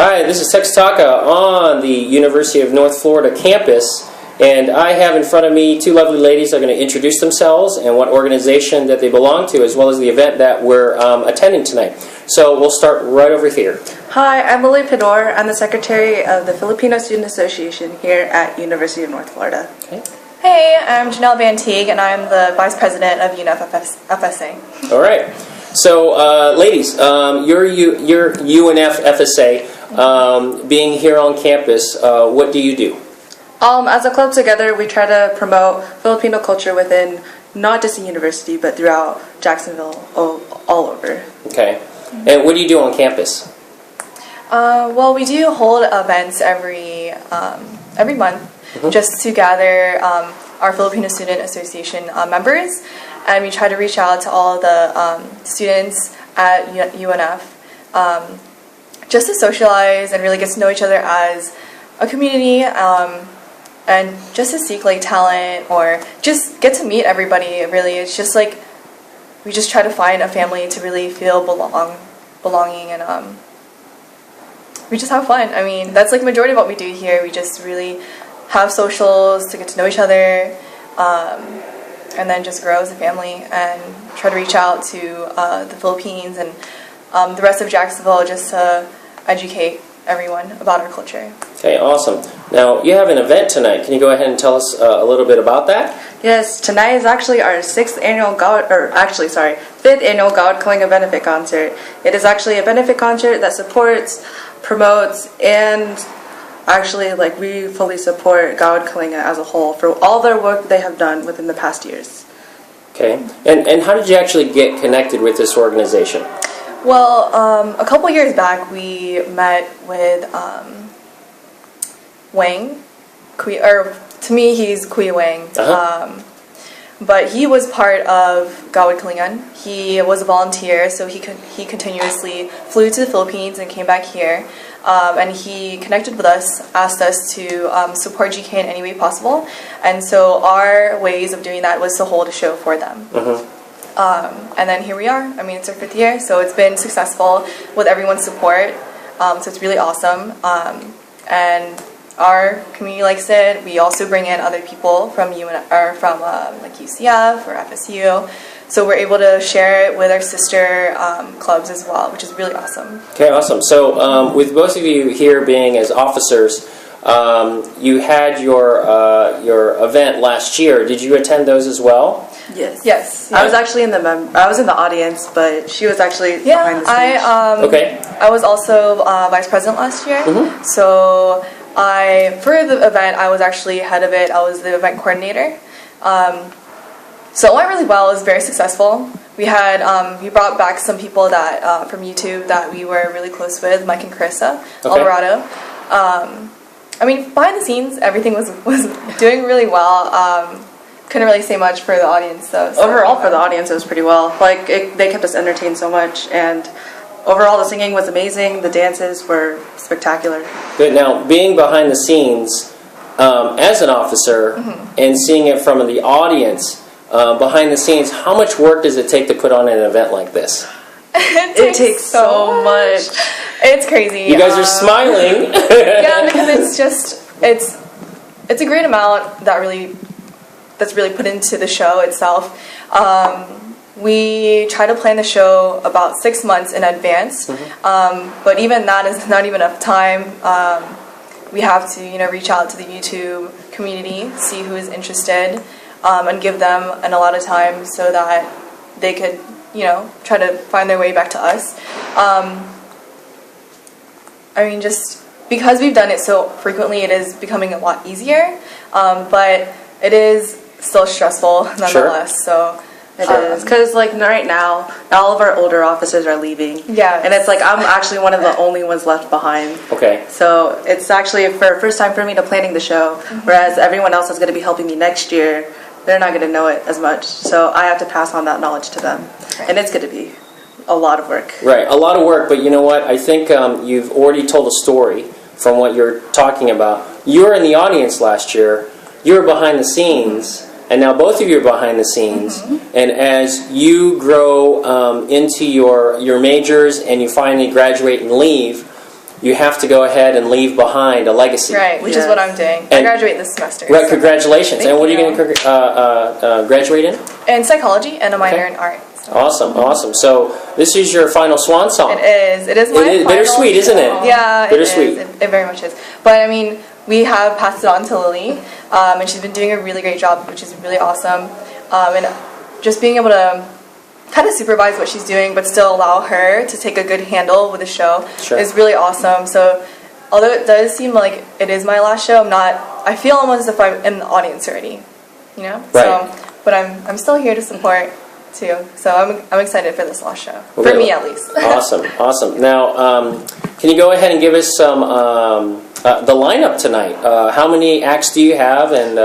Hi, this is Tex Taka on the University of North Florida campus, and I have in front of me two lovely ladies that are going to introduce themselves and what organization that they belong to, as well as the event that we're attending tonight. So we'll start right over here. Hi, I'm Lille Pidor. I'm the Secretary of the Filipino Student Association here at University of North Florida. Okay. Hey, I'm Jeanelle Bantigue, and I'm the Vice President of UNF FSA. All right. So, ladies, you're UNF FSA. Being here on campus, what do you do? As a club together, we try to promote Filipino culture within not just the university, but throughout Jacksonville, all over. Okay. And what do you do on campus? Well, we do hold events every month, just to gather our Filipino Student Association members, and we try to reach out to all the students at UNF just to socialize and really get to know each other as a community, and just to seek like talent or just get to meet everybody. Really, it's just like we just try to find a family to really feel belonging, and we just have fun. I mean, that's like the majority of what we do here. We just really have socials to get to know each other, and then just grow as a family and try to reach out to the Philippines and the rest of Jacksonville just to educate everyone about our culture. Okay, awesome. Now, you have an event tonight. Can you go ahead and tell us a little bit about that? Yes, tonight is actually our fifth annual Gawad Kalinga benefit concert. It is actually a benefit concert that supports, promotes, and actually, we fully support Gawad Kalinga as a whole for all their work they have done within the past years. Okay. And how did you actually get connected with this organization? Well, a couple years back, we met with Wang, to me, he's Kui Wang. But he was part of Gawad Kalinga. He was a volunteer, so he continuously flew to the Philippines and came back here. And he connected with us, asked us to support GK in any way possible. And so our ways of doing that was to hold a show for them. And then here we are. I mean, it's our 5th year, so it's been successful with everyone's support. So it's really awesome. And our community likes it. We also bring in other people from UCF or FSU. So we're able to share it with our sister clubs as well, which is really awesome. Okay, awesome. So with both of you here being as officers, you had your event last year. Did you attend those as well? Yes. Yes. I was actually in the audience, but she was actually behind the stage. I was also vice president last year. So for the event, I was actually head of it. I was the event coordinator. So it went really well. It was very successful. We had we brought back some people that from YouTube that we were really close with, Mike and Carissa Alvarado. I mean, behind the scenes, everything was doing really well. Couldn't really say much for the audience, though. So overall, for the audience, it was pretty well. They kept us entertained so much, and overall, the singing was amazing. The dances were spectacular. Good. Now, being behind the scenes as an officer and seeing it from the audience behind the scenes, how much work does it take to put on an event like this? It takes so much. It's crazy. You guys are smiling. Yeah, because it's a great amount that's really put into the show itself. We try to plan the show about 6 months in advance, but even that is not even enough time. We have to, reach out to the YouTube community, see who is interested, and give them a lot of time so that they could, try to find their way back to us. I mean, just because we've done it so frequently, it is becoming a lot easier, but it is still stressful nonetheless. So it is, because right now all of our older officers are leaving. Yeah, and it's I'm actually one of the only ones left behind. Okay. So it's actually first time for me to planning the show, whereas everyone else is going to be helping me next year. They're not going to know it as much, so I have to pass on that knowledge to them, and it's going to be a lot of work. Right, a lot of work, but you know what? I think you've already told a story from what you're talking about. You were in the audience last year. You were behind the scenes. And now both of you are behind the scenes, and as you grow into your majors and you finally graduate and leave, Mm-hmm. you have to go ahead and leave behind a legacy. Right, which is what I'm doing. I graduate this semester. Right, so. congratulations. Thank and what are you you. going to graduate in? In psychology and a minor in art. So. Awesome, awesome. So this is your final swan song. It is. It is my final bittersweet, isn't it? Yeah, Bittersweet. It very much is. But I mean, we have passed it on to Lily, and she's been doing a really great job, which is really awesome. And just being able to kind of supervise what she's doing, but still allow her to take a good handle with the show is really awesome. So although it does seem like it is my last show, I feel almost as if I'm in the audience already, you know? Right. So, but I'm still here to support too. So I'm excited for this last show. For me at least. Awesome, awesome. Now, can you go ahead and give us some, the lineup tonight? How many acts do you have, and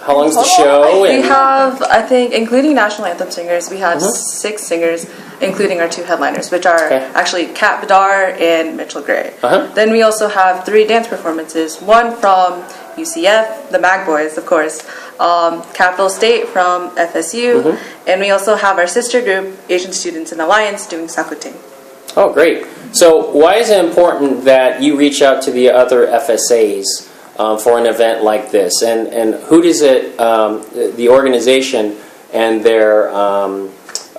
how long is the show? We have, I think, including national anthem singers, we have 6 singers, including our 2 headliners, which are actually Kat Pidor and Mitchell Gray. Then we also have 3 dance performances, one from UCF, the Mag Boys, of course, Capital State from FSU, and we also have our sister group, Asian Students in Alliance, doing Sakuting. Oh, great. So why is it important that you reach out to the other FSAs for an event like this, and who does it, the organization and their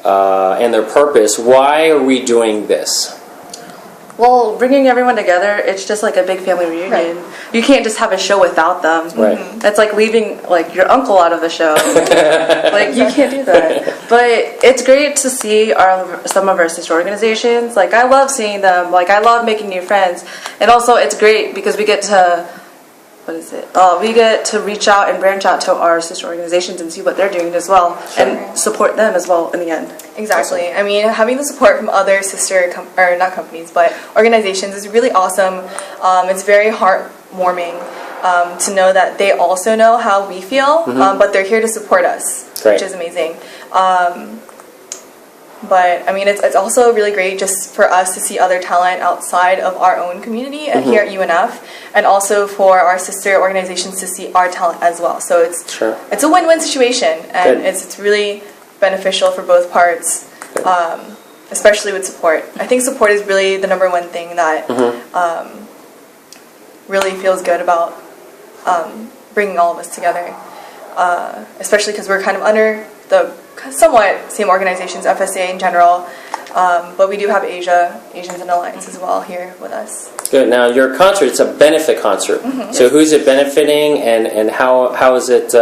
purpose? Why are we doing this? Well, bringing everyone together, it's just like a big family reunion. Right. You can't just have a show without them. Right. That's like leaving like your uncle out of the show. Like you can't do that. But it's great to see some of our sister organizations. Like I love seeing them. Like I love making new friends, and also it's great because we get to we get to reach out and branch out to our sister organizations and see what they're doing as well, and support them as well in the end. Exactly. Awesome. I mean, having the support from other sister, or not companies, but organizations is really awesome. It's very heartwarming to know that they also know how we feel, but they're here to support us, which is amazing. But I mean, it's also really great just for us to see other talent outside of our own community and here at UNF, and also for our sister organizations to see our talent as well. So it's a win-win situation, and it's really beneficial for both parts, especially with support. I think support is really the #1 thing that really feels good about bringing all of us together, especially because we're kind of under the somewhat same organizations, FSA in general, but we do have Asians in Alliance as well here with us. Good. Now your concert, it's a benefit concert. So who's it benefiting, and how is it,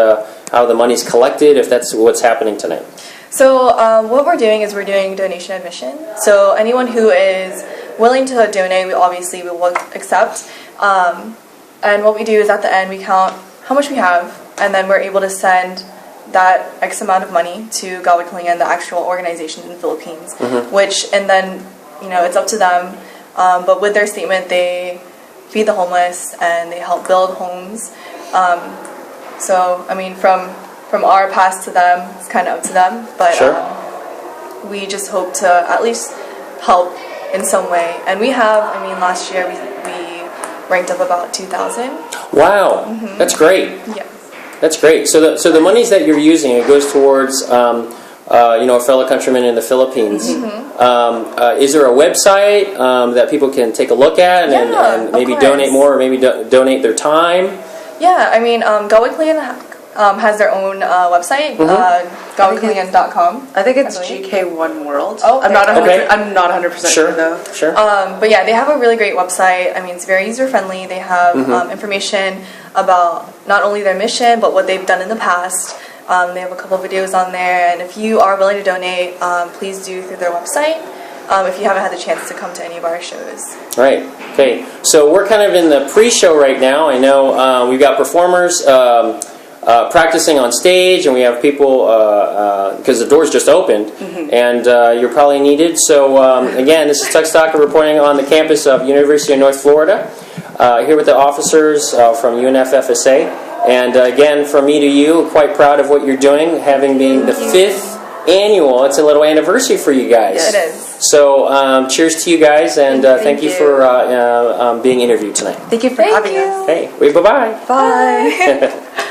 how the money's collected, if that's what's happening tonight? So what we're doing is we're doing donation admission. So anyone who is willing to donate, we obviously will accept. And what we do is at the end we count how much we have, and then we're able to send that X amount of money to Gawad Kalinga and the actual organization in the Philippines, and then, you know, it's up to them. But with their statement, they feed the homeless and they help build homes. So, I mean, from our past to them, it's kind of up to them. But we just hope to at least help in some way. And we have, I mean, last year we ranked up about 2,000. Wow, that's great. Yeah. That's great. So the monies that you're using, it goes towards a fellow countryman in the Philippines. Is there a website that people can take a look at and maybe donate more, or maybe donate their time? Yeah, I mean, Gawad Kalinga has their own website, gawadkalinga.com. I think it's GK1 World. Oh, okay. I'm not 100% sure though. Sure. But yeah, they have a really great website. I mean, it's very user friendly. They have information about not only their mission, but what they've done in the past. They have a couple of videos on there, and if you are willing to donate, please do through their website. If you haven't had the chance to come to any of our shows. Right. Okay. So we're kind of in the pre-show right now. I know we've got performers practicing on stage, and we have people because the doors just opened, and you're probably needed. So again, this is Tux Tucker reporting on the campus of University of North Florida, here with the officers from UNF FSA, and again, from me to you, quite proud of what you're doing, having been the 5th annual. It's a little anniversary for you guys. Yeah, it is. So cheers to you guys, and thank you for being interviewed tonight. Thank you for having us. Hey, bye-bye. Bye.